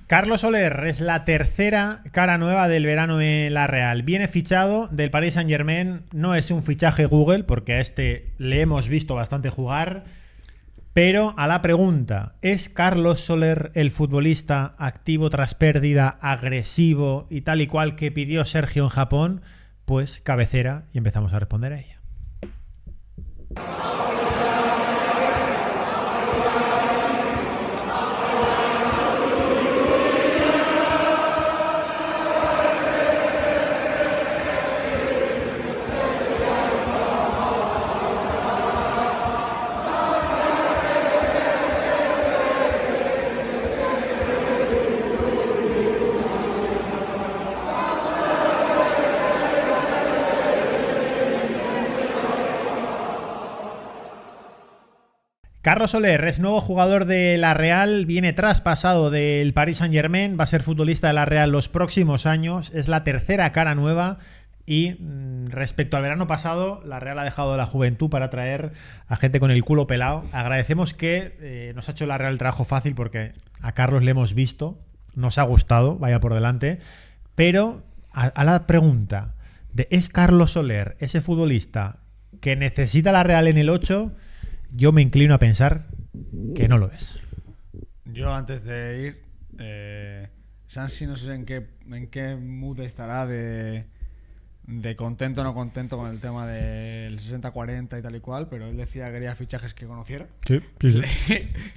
Carlos Soler es la tercera cara nueva del verano en la Real. Viene fichado del Paris Saint-Germain. No es un fichaje Google, porque a este le hemos visto bastante jugar. Pero a la pregunta, ¿es Carlos Soler el futbolista activo tras pérdida, agresivo y tal y cual que pidió Sergio en Japón? Pues cabecera y empezamos a responder a ella. Carlos Soler es nuevo jugador de la Real, viene traspasado del Paris Saint-Germain, va a ser futbolista de la Real los próximos años, es la tercera cara nueva y respecto al verano pasado, la Real ha dejado la juventud para traer a gente con el culo pelado. Agradecemos que nos ha hecho la Real el trabajo fácil porque a Carlos le hemos visto, nos ha gustado, vaya por delante, pero a la pregunta de ¿es Carlos Soler ese futbolista que necesita la Real en el 8? Yo me inclino a pensar que no lo es. Yo antes de ir, Sansi no sé en qué mood estará de contento o no contento con el tema del 60-40 y tal y cual, pero él decía que quería fichajes que conociera. Sí.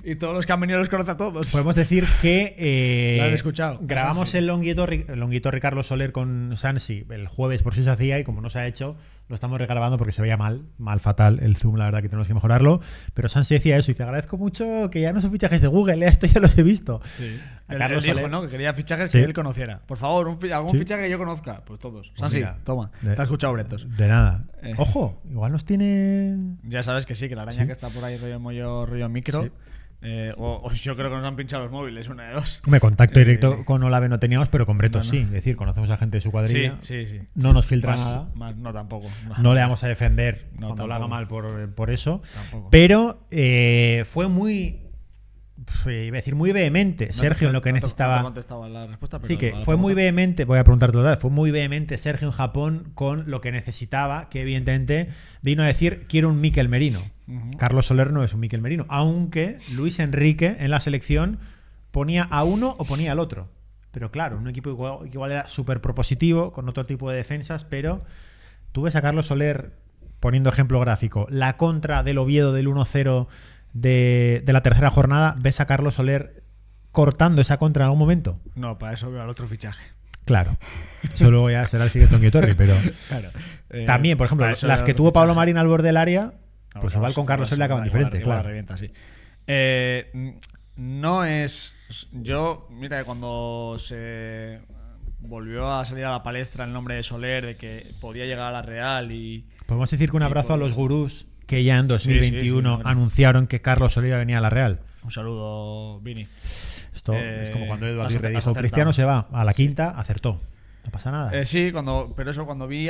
Y todos los que han venido los conoce a todos. Podemos decir que lo han escuchado. Grabamos el Longuito Carlos Soler con Sansi el jueves por si se hacía y como no se ha hecho, lo estamos regrabando porque se veía mal fatal el zoom, la verdad que tenemos que mejorarlo. Pero Sansi decía eso, dice, agradezco mucho que ya no son fichajes de Google, esto ya los he visto. Sí. Carlos él dijo, Soler, ¿no? Que quería fichajes que él conociera. Por favor, algún fichaje que yo conozca. Pues todos. Pues Sansi, mira, toma. Te has escuchado, Bretos. De nada. Ojo, igual nos tiene... Ya sabes que sí, que la araña que está por ahí rollo micro. Sí. O yo creo que nos han pinchado los móviles, una de dos. Me contacto directo con Olave no teníamos, pero con Bretos sí. Es decir, conocemos a gente de su cuadrilla. Sí. No nos filtra nada. No, tampoco. No le vamos a defender cuando tampoco. lo haga mal por eso. Tampoco. Pero fue muy... iba a decir muy vehemente Sergio en lo que necesitaba. No te contestaba la respuesta, pero sí, que fue muy vehemente, voy a preguntar toda, fue muy vehemente Sergio en Japón con lo que necesitaba, que evidentemente vino a decir quiero un Mikel Merino. Carlos Soler no es un Mikel Merino, aunque Luis Enrique en la selección ponía a uno o ponía al otro. Pero claro, un equipo igual era súper propositivo, con otro tipo de defensas, pero tú ves a Carlos Soler, poniendo ejemplo gráfico, la contra del Oviedo del 1-0 de la tercera jornada, ¿ves a Carlos Soler cortando esa contra en algún momento? No, para eso veo al otro fichaje. Claro. Eso luego ya será el siguiente Onguitorri, pero claro. También, por ejemplo, las que tuvo Pablo Marín al borde del área, pues igual con Carlos Soler acaban diferente. Igual claro. revienta, sí. No es... Yo, mira, cuando se volvió a salir a la palestra el nombre de Soler, de que podía llegar a la Real y... Podemos decir que un abrazo a los gurús que ya en 2021 anunciaron que Carlos Soler venía a la Real. Un saludo, Vini. Esto es como cuando Edu Aguirre dijo Cristiano se va, a la quinta acertó. No pasa nada. Sí, pero eso, cuando vi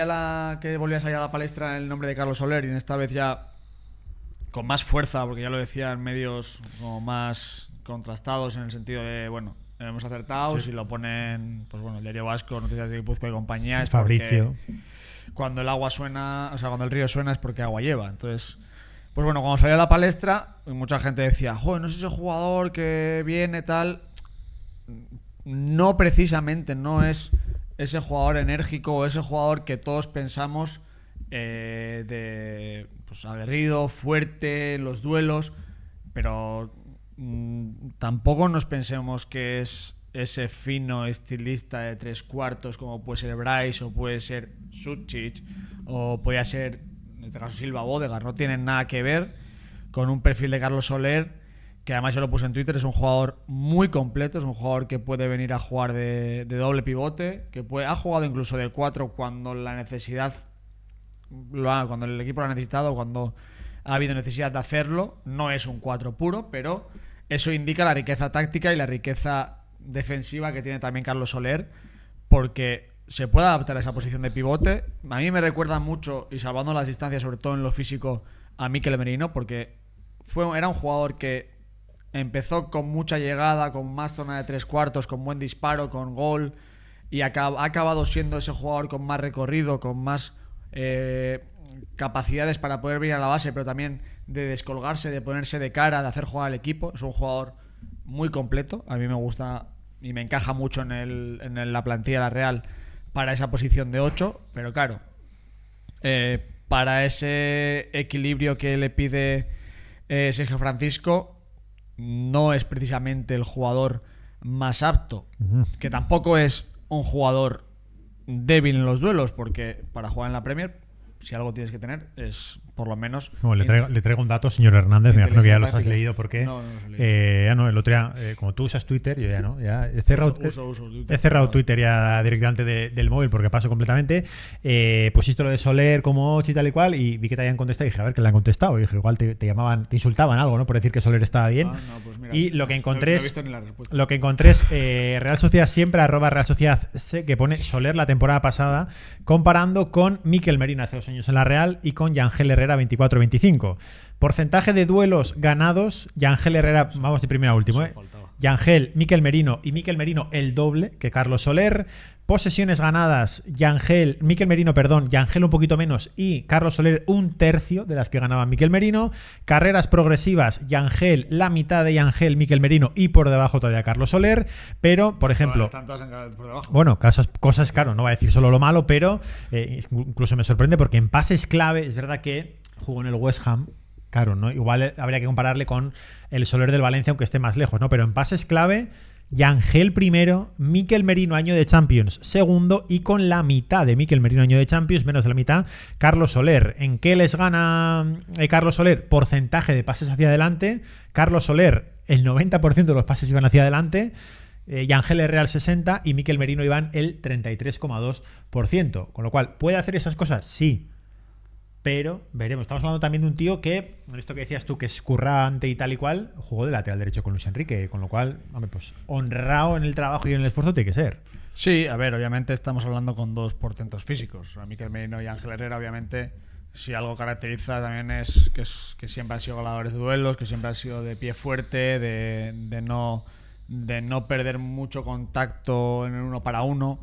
que volvía a salir a la palestra el nombre de Carlos Soler, y en esta vez ya con más fuerza, porque ya lo decía en medios como más contrastados en el sentido de, bueno, hemos acertado, si lo ponen, pues bueno, el Diario Vasco, Noticias de Guipúzcoa y compañía, es Fabrizio. Cuando el agua suena, o sea, cuando el río suena es porque agua lleva. Entonces, pues bueno, cuando salió a la palestra, mucha gente decía, joder, no es ese jugador que viene tal. No precisamente, no es ese jugador enérgico o ese jugador que todos pensamos pues aguerrido, fuerte, en los duelos, pero tampoco nos pensemos que es ese fino estilista de tres cuartos como puede ser Bryce o puede ser Sucic o puede ser, en este caso, Silva Bodegar. No tienen nada que ver con un perfil de Carlos Soler, que además yo lo puse en Twitter. Es un jugador muy completo, es un jugador que puede venir a jugar de doble pivote, que ha jugado incluso de 4 cuando la necesidad cuando el equipo lo ha necesitado, cuando ha habido necesidad de hacerlo. No es un 4 puro, pero eso indica la riqueza táctica y la riqueza defensiva que tiene también Carlos Soler, porque se puede adaptar a esa posición de pivote. A mí me recuerda mucho, y salvando las distancias, sobre todo en lo físico, a Mikel Merino, porque era un jugador que empezó con mucha llegada, con más zona de 3/4, con buen disparo, con gol, y ha acabado siendo ese jugador con más recorrido, con más capacidades para poder venir a la base, pero también de descolgarse, de ponerse de cara, de hacer jugar al equipo. Es un jugador muy completo. A mí me gusta y me encaja mucho en la plantilla de la Real para esa posición de 8, pero claro, para ese equilibrio que le pide Sergio Francisco, no es precisamente el jugador más apto, que tampoco es un jugador débil en los duelos, porque para jugar en la Premier, si algo tienes que tener, es por lo menos... No, le traigo un dato, señor Hernández, me imagino que ya los has leído, porque no los he leído. el otro día, como tú usas Twitter, yo ya no, ya he cerrado Twitter. He cerrado Twitter ya directamente del móvil porque paso completamente. Pusiste lo de Soler como 8 y tal y cual, y vi que te habían contestado y dije, a ver, que le han contestado. Y dije, igual te llamaban, te insultaban algo, ¿no? Por decir que Soler estaba bien. Pues mira, y lo que encontré no he visto ni la respuesta. Lo que encontré es Real Sociedad siempre, @Real Sociedad, que pone Soler la temporada pasada, comparando con Mikel Merino hace 2 años en la Real y con Yangel Herrera 24-25. Porcentaje de duelos ganados, Yangel Herrera, vamos de primero a último, Yangel, Mikel Merino, y Mikel Merino el doble que Carlos Soler. Posesiones ganadas, Mikel Merino, Yangel un poquito menos y Carlos Soler 1/3 de las que ganaba Mikel Merino. Carreras progresivas, Yangel la mitad de Yangel, Mikel Merino, y por debajo todavía Carlos Soler. Pero, por ejemplo, están todas por debajo. Bueno, cosas, claro, no voy a decir solo lo malo, pero incluso me sorprende porque en pases clave es verdad que jugó en el West Ham. Claro, ¿no? Igual habría que compararle con el Soler del Valencia, aunque esté más lejos, ¿no? Pero en pases clave, Yangel primero, Mikel Merino año de Champions segundo, y con la mitad de Mikel Merino año de Champions, menos de la mitad, Carlos Soler. ¿En qué les gana Carlos Soler? Porcentaje de pases hacia adelante. Carlos Soler, el 90% de los pases iban hacia adelante. Yangel Herrera el 60% y Mikel Merino iban el 33,2%. Con lo cual, ¿puede hacer esas cosas? Sí. Pero veremos. Estamos hablando también de un tío que, esto que decías tú, que es currante y tal y cual, jugó de lateral derecho con Luis Enrique, con lo cual, hombre, pues honrado en el trabajo y en el esfuerzo tiene que ser. Sí, a ver, obviamente estamos hablando con dos portentos físicos. A Mikel Merino y Yangel Herrera, obviamente, si algo caracteriza también es que siempre han sido goleadores de duelos, que siempre han sido de pie fuerte, de no perder mucho contacto en el 1 para 1.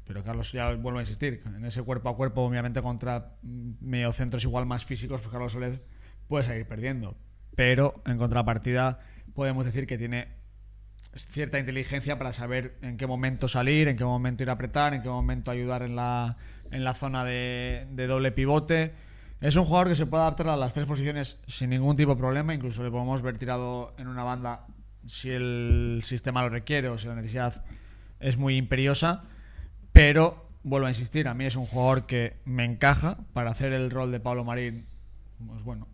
Pero Carlos, ya vuelvo a insistir, en ese cuerpo a cuerpo, obviamente contra mediocentros igual más físicos, pues Carlos Soler puede seguir perdiendo. Pero en contrapartida podemos decir que tiene cierta inteligencia para saber en qué momento salir, en qué momento ir a apretar, en qué momento ayudar en la zona de doble pivote. Es un jugador que se puede adaptar a las 3 posiciones sin ningún tipo de problema. Incluso le podemos ver tirado en una banda si el sistema lo requiere o si la necesidad es muy imperiosa. Pero, vuelvo a insistir, a mí es un jugador que me encaja para hacer el rol de Pablo Marín. Pues bueno,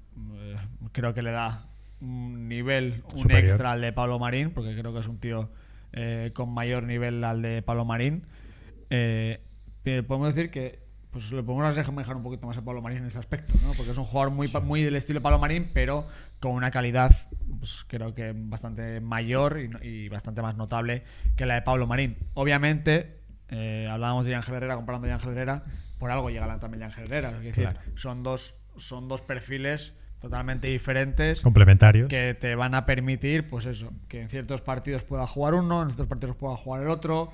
creo que le da un nivel, un superior extra al de Pablo Marín, porque creo que es un tío con mayor nivel al de Pablo Marín. Podemos decir que pues le podemos asemejar un poquito más a Pablo Marín en este aspecto, ¿no? Porque es un jugador muy del estilo de Pablo Marín, pero con una calidad, pues creo que bastante mayor y bastante más notable que la de Pablo Marín. Obviamente, hablábamos de Yangel Herrera, comparando a Yangel Herrera, por algo llega también Yangel Herrera. Es decir, claro, son dos perfiles totalmente diferentes, complementarios, que te van a permitir, pues eso, que en ciertos partidos pueda jugar uno, en ciertos partidos pueda jugar el otro.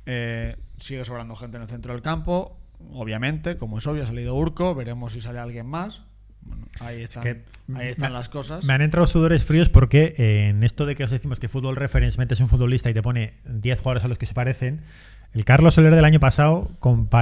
Sigue sobrando gente en el centro del campo, obviamente, como es obvio, ha salido Urco, veremos si sale alguien más. Bueno, ahí están las cosas. Me han entrado sudores fríos porque en esto de que os decimos que Football Reference metes un futbolista y te pone 10 jugadores a los que se parecen, el Carlos Soler del año pasado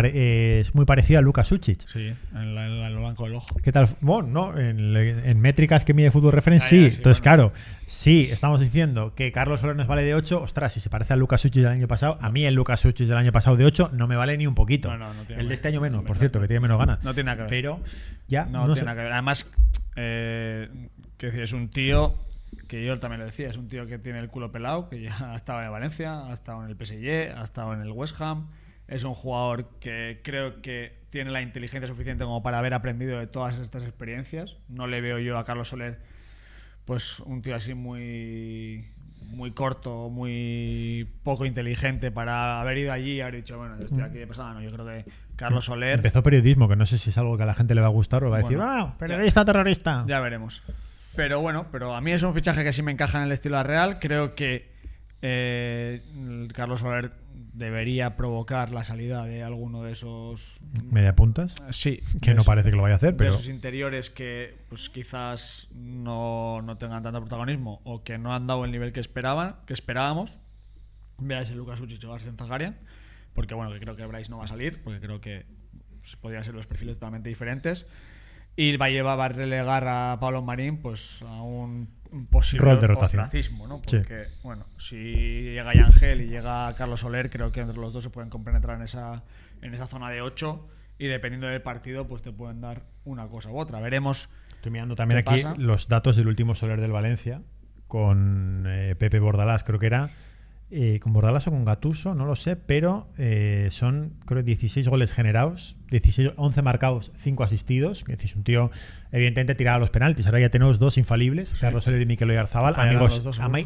es muy parecido a Luka Sučić. Sí, en el blanco del ojo. ¿Qué tal? Bueno, no, en métricas que mide Football Reference, sí. Entonces, bueno, claro, sí, estamos diciendo que Carlos Soler nos vale de 8. Ostras, si se parece a Luka Sučić del año pasado, a mí el Luka Sučić del año pasado de 8 no me vale ni un poquito. No el de este año menos, por cierto, que tiene menos ganas. No tiene nada que ver. Pero ya no tiene nada que ver. Además, que es un tío que yo también le decía, es un tío que tiene el culo pelado, que ya ha estado en Valencia, ha estado en el PSG, ha estado en el West Ham. Es un jugador que creo que tiene la inteligencia suficiente como para haber aprendido de todas estas experiencias. No le veo yo a Carlos Soler pues un tío así muy corto, muy poco inteligente para haber ido allí y haber dicho, bueno, yo estoy aquí de pasada. No, yo creo que Carlos Soler empezó periodismo, que no sé si es algo que a la gente le va a gustar o va a decir, ¡ah, periodista terrorista! Ya veremos. Pero bueno, pero a mí es un fichaje que sí me encaja en el estilo de la Real. Creo que Carlos Soler debería provocar la salida de alguno de esos mediapuntas. Sí, que no parece que lo vaya a hacer, pero de esos interiores que pues quizás no tengan tanto protagonismo o que no han dado el nivel que esperábamos. Veáis el Lucas Uchic o Arsene Zagarian, porque bueno, que creo que Bryce no va a salir, porque creo que podrían ser los perfiles totalmente diferentes. Y va a relegar a Pablo Marín pues a un posible rol de rotación, ostracismo, ¿no? Porque bueno, si llega Yangel y llega Carlos Soler, creo que entre los dos se pueden compenetrar en esa zona de 8 y dependiendo del partido pues te pueden dar una cosa u otra. Veremos. Estoy mirando también aquí pasa. Los datos del último Soler del Valencia con Pepe Bordalás, creo que era con Bordalás o con Gattuso, no lo sé, pero son creo 16 goles generados, 11 marcados, 5 asistidos. Es decir, un tío evidentemente tiraba los penaltis. Ahora ya tenemos 2 infalibles, sí. Carlos Soler y Mikel Oyarzabal,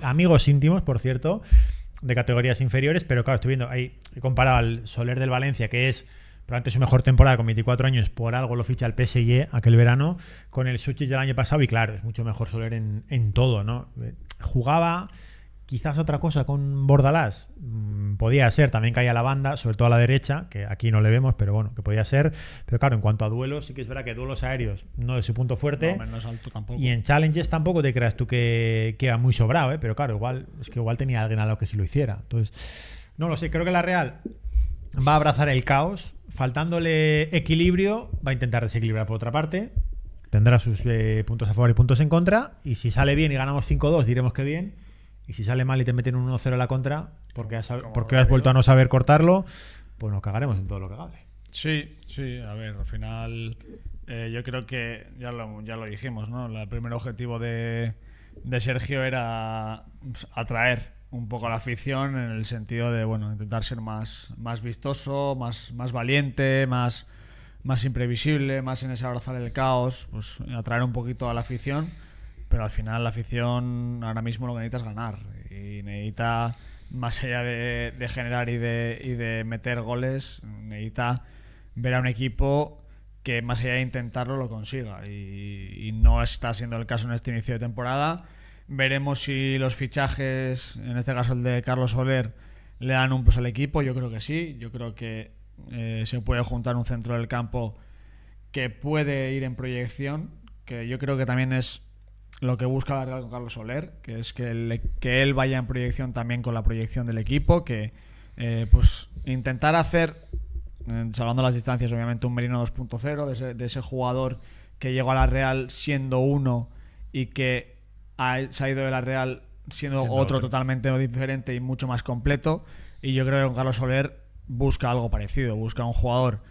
amigos íntimos, por cierto, de categorías inferiores. Pero claro, estoy viendo ahí, he comparado al Soler del Valencia, que es probablemente su mejor temporada con 24 años, por algo lo ficha el PSG aquel verano, con el Suchich del año pasado, y claro, es mucho mejor Soler en todo, ¿no? Jugaba quizás otra cosa con Bordalás, podía ser, también caía la banda, sobre todo a la derecha, que aquí no le vemos, pero bueno, que podía ser. Pero claro, en cuanto a duelos, sí que es verdad que duelos aéreos no es su punto fuerte. No, menos alto tampoco. Y en challenges tampoco te creas tú que queda muy sobrado, pero claro, igual tenía alguien a lo que sí lo hiciera. Entonces, no lo sé, creo que la Real va a abrazar el caos, faltándole equilibrio, va a intentar desequilibrar por otra parte, tendrá sus puntos a favor y puntos en contra, y si sale bien y ganamos 5-2 diremos que bien, y si sale mal y te meten un 1-0 a la contra porque has vuelto a no saber cortarlo, pues nos cagaremos en todo lo cagable. Sí, a ver, al final yo creo que ya lo dijimos, ¿no? El primer objetivo de Sergio era atraer un poco a la afición en el sentido de, bueno, intentar ser más vistoso, más valiente, más imprevisible, más en ese abrazar el caos, pues atraer un poquito a la afición. Pero al final la afición ahora mismo lo que necesita es ganar y necesita, más allá de generar y de meter goles, necesita ver a un equipo que más allá de intentarlo lo consiga y no está siendo el caso en este inicio de temporada. Veremos si los fichajes, en este caso el de Carlos Soler, le dan un plus al equipo. Yo creo que sí, yo creo que se puede juntar un centro del campo que puede ir en proyección, que yo creo que también es lo que busca la Real con Carlos Soler, que es que él vaya en proyección también con la proyección del equipo, que pues intentar hacer, salvando las distancias, obviamente un Merino 2.0, de ese jugador que llegó a la Real siendo uno y que se ha ido de la Real siendo otro totalmente diferente y mucho más completo. Y yo creo que con Carlos Soler busca algo parecido, busca un jugador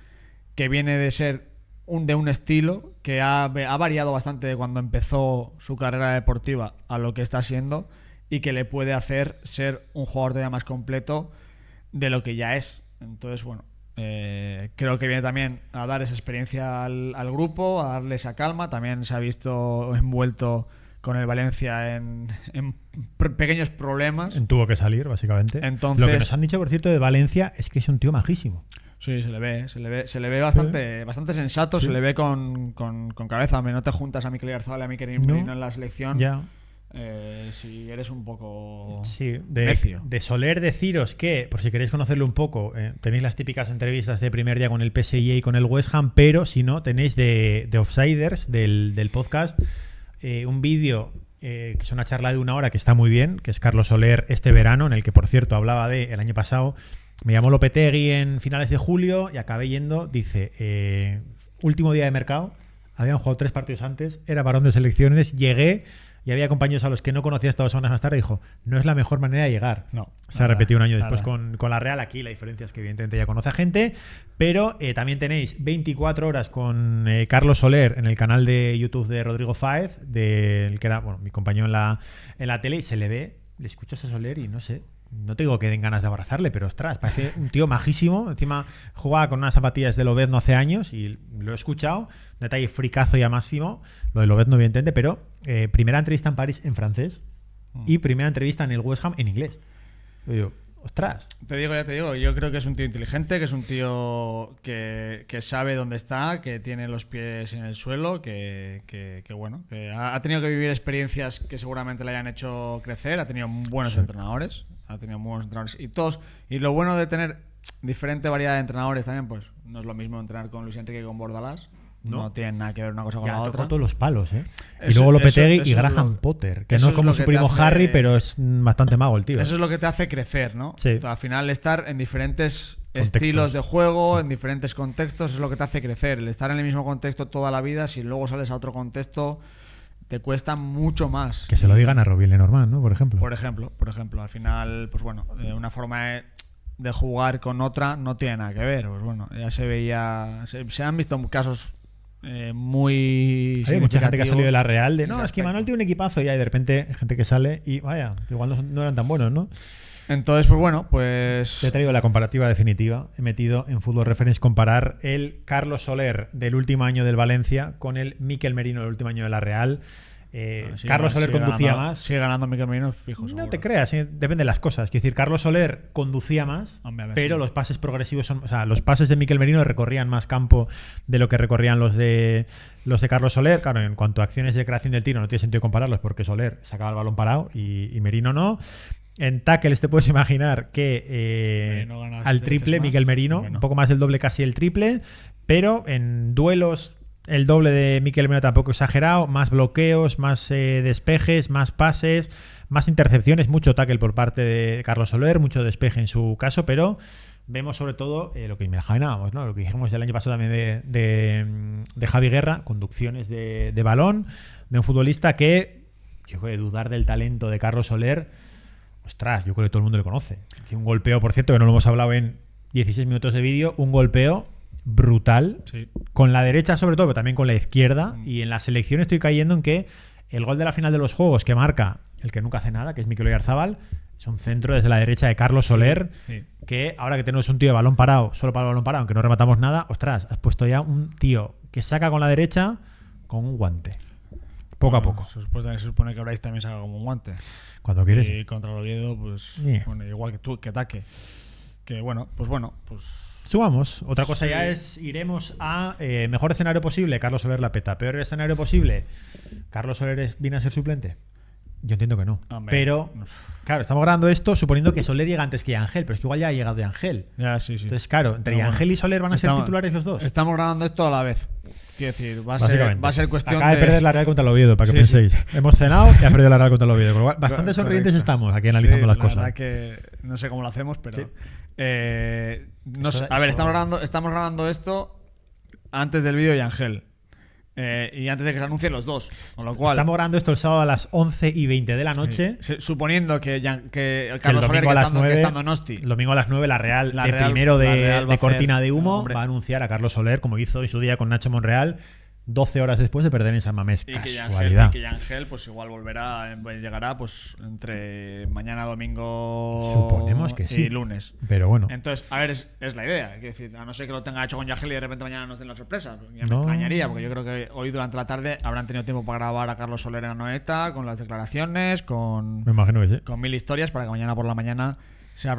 que viene de ser de un estilo que ha variado bastante de cuando empezó su carrera deportiva a lo que está siendo y que le puede hacer ser un jugador todavía más completo de lo que ya es. Entonces, bueno, creo que viene también a dar esa experiencia al grupo, a darle esa calma. También se ha visto envuelto con el Valencia en pequeños problemas. Tuvo que salir, básicamente. Entonces, lo que nos han dicho, por cierto, de Valencia es que es un tío majísimo. Sí, se le ve bastante sensato, sí. Se le ve con cabeza. Hombre, no te juntas a Mikel Oyarzabal y a Mikel Merino en la selección. Ya. Si eres un poco necio. De Soler, deciros que, por si queréis conocerlo un poco, tenéis las típicas entrevistas de primer día con el PSG y con el West Ham, pero si no, tenéis de Offsiders, del podcast, un vídeo que es una charla de 1 hora que está muy bien, que es Carlos Soler este verano, en el que, por cierto, hablaba el año pasado. Me llamó Lopetegui en finales de julio y acabé yendo. Dice, último día de mercado, habían jugado 3 partidos antes, era varón de selecciones, llegué y había compañeros a los que no conocía hasta 2 semanas más tarde. Dijo, no es la mejor manera de llegar. No, se ha repetido un año después con la Real. Aquí la diferencia es que evidentemente ya conoce a gente, pero también tenéis 24 horas con Carlos Soler en el canal de YouTube de Rodrigo Fáez, del que era mi compañero en la tele, y se le ve, le escuchas a Soler y no sé, no te digo que den ganas de abrazarle, pero ostras, parece un tío majísimo. Encima jugaba con unas zapatillas de Lobezno hace años y lo he escuchado. Un detalle fricazo ya máximo. Lo de Lobezno, evidentemente, pero primera entrevista en París en francés y primera entrevista en el West Ham en inglés. Yo, ostras. Ya te digo, yo creo que es un tío inteligente, que es un tío que sabe dónde está, que tiene los pies en el suelo, que bueno, que ha tenido que vivir experiencias que seguramente le hayan hecho crecer, ha tenido buenos entrenadores, y lo bueno de tener diferente variedad de entrenadores también, pues no es lo mismo entrenar con Luis Enrique que con Bordalás. No tienen nada que ver una cosa con la otra. Todos los palos, ¿eh? Y luego Lopetegui y Graham Potter, que no es como su primo Harry, pero es bastante mago el tío. Eso es lo que te hace crecer, ¿no? Sí. Al final estar en diferentes estilos de juego, en diferentes contextos, es lo que te hace crecer. El estar en el mismo contexto toda la vida, si luego sales a otro contexto, te cuesta mucho más. Que se lo digan a Robiel Lenormand, ¿no? Por ejemplo. Por ejemplo, al final, pues bueno, una forma de jugar con otra no tiene nada que ver. Pues bueno, ya se veía, se han visto casos muy hay mucha gente que ha salido de la Real de no, es que Manuel tiene un equipazo y hay de repente gente que sale y vaya, igual no eran tan buenos, ¿no? Entonces, pues bueno, pues... Te he traído la comparativa definitiva. He metido en Fútbol Reference comparar el Carlos Soler del último año del Valencia con el Mikel Merino del último año de la Real. Carlos Soler conducía más. Sigue ganando Mikel Merino fijo. No seguro. te creas, depende de las cosas. Es decir, Carlos Soler conducía más, pero sí. Los pases progresivos son. O sea, los pases de Mikel Merino recorrían más campo de lo que recorrían los de Carlos Soler. Claro, en cuanto a acciones de creación del tiro, no tiene sentido compararlos porque Soler sacaba el balón parado y Merino no. En tackles te puedes imaginar que al triple Mikel Merino, un poco más del doble, casi el triple, pero en duelos. El doble de Mikel Merino tampoco exagerado, más bloqueos, más despejes, más pases, más intercepciones, mucho tackle por parte de Carlos Soler, mucho despeje en su caso, pero vemos sobre todo lo que imaginábamos, ¿no? Lo que dijimos el año pasado también de Javi Guerra, conducciones de balón, de un futbolista que, yo creo que dudar del talento de Carlos Soler, ostras, yo creo que todo el mundo le conoce. Un golpeo, por cierto, que no lo hemos hablado en 16 minutos de vídeo, un golpeo brutal, sí. Con la derecha sobre todo, pero también con la izquierda, y en la selección estoy cayendo en que el gol de la final de los Juegos que marca el que nunca hace nada, que es Mikel Oyarzabal, es un centro desde la derecha de Carlos Soler, sí. Que ahora que tenemos un tío de balón parado, solo para el balón parado, aunque no rematamos nada, ostras, has puesto ya un tío que saca con la derecha con un guante. Poco a poco. Se supone que Bryce también saca como un guante. Cuando quieres. Y contra el Oviedo, pues bueno, igual que tú, que ataque. Que bueno. Subamos. Otra cosa ya es, iremos a mejor escenario posible, Carlos Soler la peta. Peor escenario posible, Carlos Soler viene a ser suplente. Yo entiendo que no. Hombre. Pero, claro, estamos grabando esto suponiendo que Soler llega antes que Ángel, pero es que igual ya ha llegado Ángel. Ya, sí. Entonces, claro, entre Ángel y Soler van a ser titulares los dos. Estamos grabando esto a la vez. Quiero decir, va a ser cuestión Acaba de perder la Real contra el Oviedo, para que penséis. Sí. Hemos cenado y ha perdido la Real contra el Oviedo. Bastante sonrientes estamos aquí analizando las cosas. La verdad que no sé cómo lo hacemos, pero... Sí. Estamos grabando esto antes del vídeo de Ángel. Y antes de que se anuncien los dos. Con lo cual, estamos grabando esto el sábado a las 11:20 de la noche. Sí. Suponiendo que Carlos Soler, que estando en Osti. El domingo a las 9, la Real primero de cortina de humo, va a anunciar a Carlos Soler, como hizo en su día con Nacho Monreal, 12 horas después de perder en San Mamés. Y que Ángel pues igual llegará pues entre mañana, domingo, suponemos que sí, y lunes. Pero bueno. Entonces, a ver, es la idea. Es decir, a no ser que lo tenga hecho con Ángel y de repente mañana nos den la sorpresa. Ya me extrañaría, porque yo creo que hoy durante la tarde habrán tenido tiempo para grabar a Carlos Soler en la Noeta, con las declaraciones, me imagino que sí, con 1000 historias, para que mañana por la mañana sea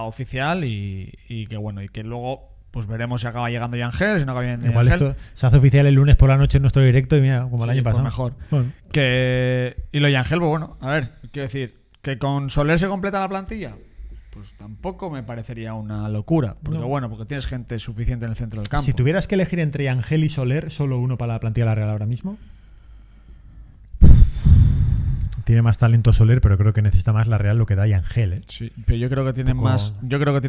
oficial y que bueno, y que luego pues veremos si acaba llegando ya Ángel, si no acaba llegando igual Ángel. Esto se hace oficial el lunes por la noche en nuestro directo y mira, como el año pasado. Pues mejor. Bueno. Y lo de Ángel, pues bueno, a ver, quiero decir, que con Soler se completa la plantilla, pues tampoco me parecería una locura. Porque porque tienes gente suficiente en el centro del campo. Si tuvieras que elegir entre Ángel y Soler, solo uno para la plantilla de la Real ahora mismo. Tiene más talento Soler, pero creo que necesita más la Real lo que da Ángel, ¿eh? Sí, pero yo creo que tiene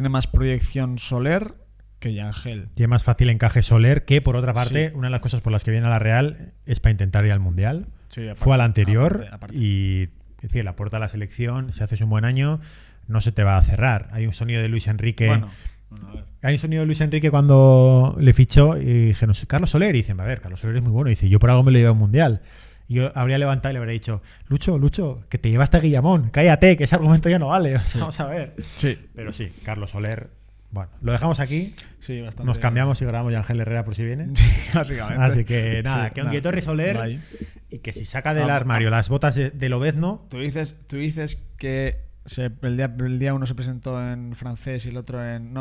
más proyección Soler que Ángel. Tiene más fácil encaje Soler, que por otra parte, una de las cosas por las que viene a la Real es para intentar ir al Mundial. Sí, aparte, fue al anterior aparte. Y es decir, la puerta a la selección, si haces un buen año, no se te va a cerrar. Hay un sonido de Luis Enrique. Hay un sonido de Luis Enrique cuando le fichó y dije, no, Carlos Soler. Y dicen, a ver, Carlos Soler es muy bueno. Y dice, yo por algo me lo llevo a un Mundial. Y yo habría levantado y le habría dicho, Lucho, que te llevaste a Guillamón, cállate, que ese argumento ya no vale. O sea, vamos a ver. Sí. Pero sí, Carlos Soler. Bueno, lo dejamos aquí. Sí, bastante. Nos cambiamos y grabamos ya Ángel Herrera por si viene. Sí, básicamente. Así que nada, que un Torres Soler y que si saca del armario las botas de Lobezno. Tú dices que el día uno se presentó en francés y el otro en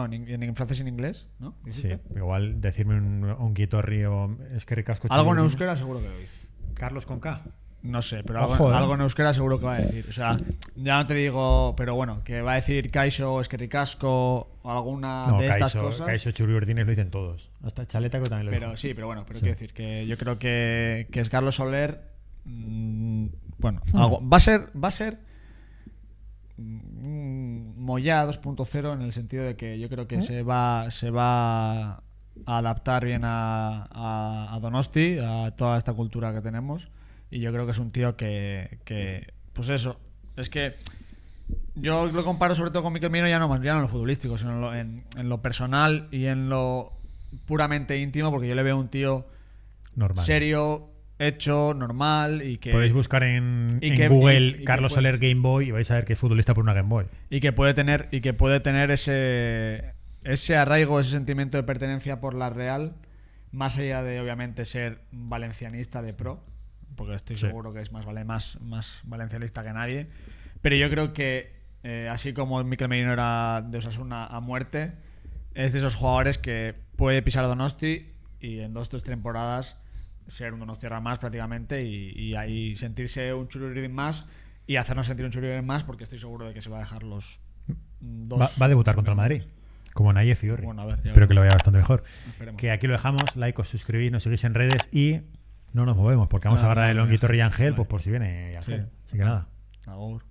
francés y en inglés, ¿no? Sí, igual decirme un Guitorri o eskerrik asko. Algo en euskera seguro que doy. Carlos con K. No sé, pero Ojo, algo en euskera seguro que va a decir. O sea, ya no te digo, pero bueno, que va a decir Kaixo o eskerrik asko o alguna de estas cosas. Kaixo, Churi Ordines lo dicen todos. Hasta Chaleta que también lo Pero dijo. sí, pero bueno, quiero decir que yo creo que es Carlos Soler. Bueno, va a ser Moyá 2.0 en el sentido de que yo creo que se va a adaptar bien a Donosti, a toda esta cultura que tenemos, y yo creo que es un tío que pues eso, es que yo lo comparo sobre todo con Mikel Merino ya no en lo futbolístico, sino en lo personal y en lo puramente íntimo, porque yo le veo un tío normal, serio, hecho, normal, y que podéis buscar en Google Carlos Soler Game Boy y vais a ver que es futbolista por una Game Boy, y que puede tener ese arraigo, ese sentimiento de pertenencia por la Real, más allá de obviamente ser valencianista de pro, porque estoy seguro que es más valencianista que nadie, pero yo creo que así como Mikel Merino era de Osasuna a muerte, es de esos jugadores que puede pisar Donosti y en 2 o 3 temporadas ser un Donostiarra más prácticamente, y ahí sentirse un Churiurdin más y hacernos sentir un Churiurdin más, porque estoy seguro de que se va a dejar los dos. Va a debutar contra el Madrid como Naye Fiorri. Bueno, a ver, espero que lo vaya bastante mejor. Esperemos. Que aquí lo dejamos. Like, os suscribís, nos seguís en redes y no nos movemos porque vamos a agarrar el Guitorri y Ángel, pues por si viene Ángel. Sí. Así que nada. Agur.